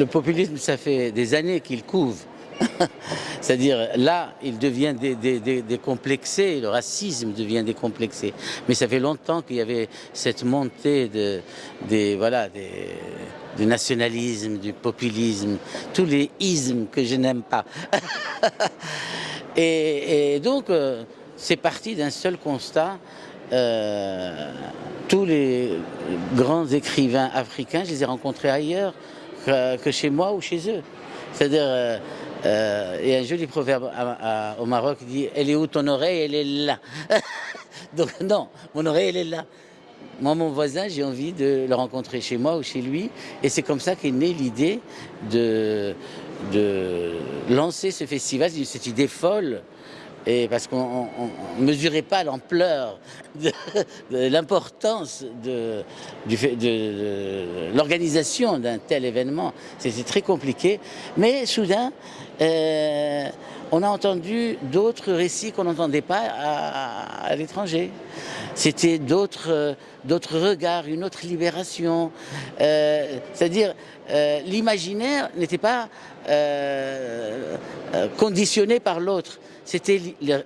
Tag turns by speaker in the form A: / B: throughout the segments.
A: Le populisme, ça fait des années qu'il couve. C'est-à-dire, là, il devient décomplexé, le racisme devient décomplexé. Mais ça fait longtemps qu'il y avait cette montée du nationalisme, du populisme, tous les ismes que je n'aime pas. et donc, c'est parti d'un seul constat. Tous les grands écrivains africains, je les ai rencontrés ailleurs que chez moi ou chez eux. C'est-à-dire, il y a un joli proverbe au Maroc qui dit « Elle est où ton oreille? Elle est là ». Donc non, mon oreille, elle est là. Moi, mon voisin, j'ai envie de le rencontrer chez moi ou chez lui. Et c'est comme ça qu'est née l'idée de lancer ce festival, cette idée folle. Et parce qu'on ne mesurait pas l'ampleur de l'importance de l'organisation d'un tel événement. C'était très compliqué. Mais soudain, on a entendu d'autres récits qu'on n'entendait pas à l'étranger. C'était d'autres regards, une autre libération. C'est-à-dire, l'imaginaire n'était pas conditionné par l'autre. C'était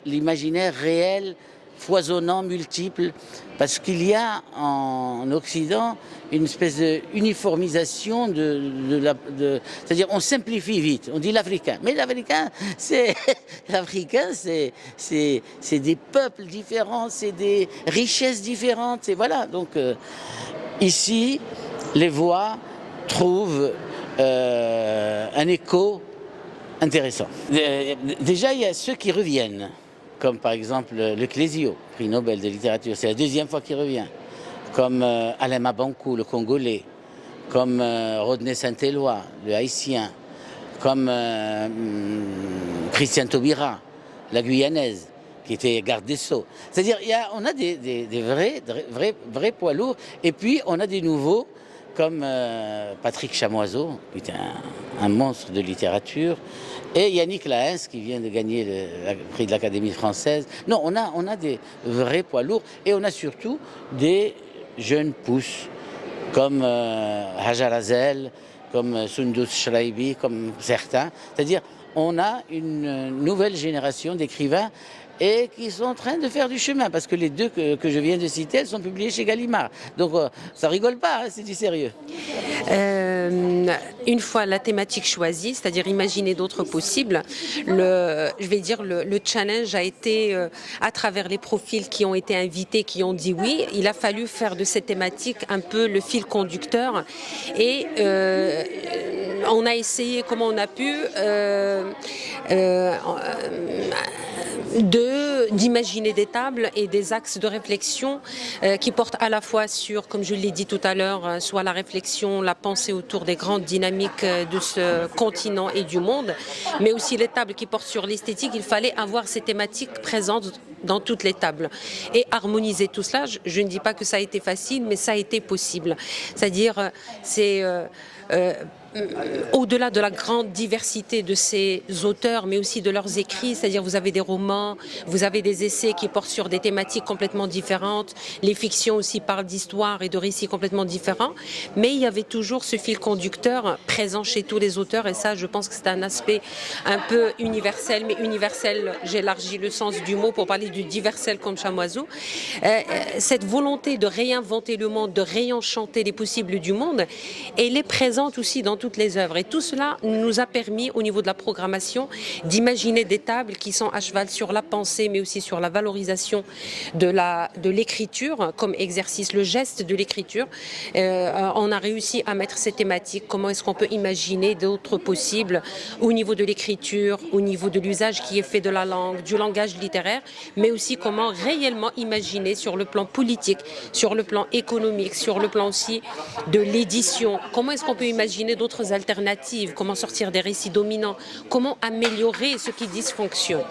A: l'imaginaire réel, foisonnant, multiple, parce qu'il y a en Occident une espèce d'uniformisation c'est-à-dire on simplifie vite, on dit l'Africain. Mais l'Africain, c'est des peuples différents, c'est des richesses différentes, et voilà. Donc ici, les voix trouvent un écho intéressant. Déjà, il y a ceux qui reviennent, comme par exemple le Clésio, prix Nobel de littérature, c'est la deuxième fois qu'il revient, comme Alain Mabankou, le Congolais, comme Rodney Saint-Éloi, le Haïtien, comme Christiane Taubira, la Guyanaise, qui était garde des Sceaux. C'est-à-dire, on a des vrais poids lourds, et puis on a des nouveaux, comme Patrick Chamoiseau, qui est un monstre de littérature, et Yannick Lahens, qui vient de gagner le prix de l'Académie française. Non, on a des vrais poids lourds, et on a surtout des jeunes pousses, comme Hajar Hazel, comme Sundus Shraibi, comme certains. C'est-à-dire, on a une nouvelle génération d'écrivains et qui sont en train de faire du chemin, parce que les deux que je viens de citer, elles sont publiées chez Gallimard. Donc ça rigole pas, hein, c'est du sérieux.
B: Une fois la thématique choisie, c'est-à-dire imaginer d'autres possibles, le challenge a été, à travers les profils qui ont été invités, qui ont dit oui, il a fallu faire de cette thématique un peu le fil conducteur, et on a essayé comme on a pu d'imaginer des tables et des axes de réflexion qui portent à la fois sur, comme je l'ai dit tout à l'heure, soit la réflexion, la pensée autour des grandes dynamiques de ce continent et du monde, mais aussi les tables qui portent sur l'esthétique. Il fallait avoir ces thématiques présentes dans toutes les tables et harmoniser tout cela. Je ne dis pas que ça a été facile, mais ça a été possible. C'est-à-dire, au-delà de la grande diversité de ces auteurs, mais aussi de leurs écrits, c'est-à-dire vous avez des romans, vous avez des essais qui portent sur des thématiques complètement différentes, les fictions aussi parlent d'histoires et de récits complètement différents, mais il y avait toujours ce fil conducteur présent chez tous les auteurs, et ça je pense que c'est un aspect un peu universel, mais universel, j'élargis le sens du mot pour parler du diversel comme Chamoiseau, cette volonté de réinventer le monde, de réenchanter les possibles du monde, elle est présente aussi dans toutes les œuvres. Et tout cela nous a permis, au niveau de la programmation, d'imaginer des tables qui sont à cheval sur la pensée, mais aussi sur la valorisation de l'écriture comme exercice, le geste de l'écriture. On a réussi à mettre ces thématiques. Comment est-ce qu'on peut imaginer d'autres possibles au niveau de l'écriture, au niveau de l'usage qui est fait de la langue, du langage littéraire, mais aussi comment réellement imaginer sur le plan politique, sur le plan économique, sur le plan aussi de l'édition. Comment est-ce qu'on peut imaginer d'autres alternatives, comment sortir des récits dominants, comment améliorer ce qui dysfonctionne.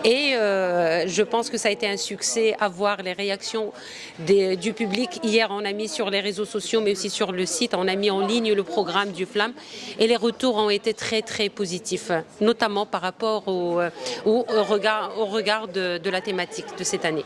B: Et je pense que ça a été un succès à voir les réactions du public. Hier, on a mis sur les réseaux sociaux, mais aussi sur le site, on a mis en ligne le programme du Flamme, et les retours ont été très très positifs, notamment par rapport au regard de la thématique de cette année.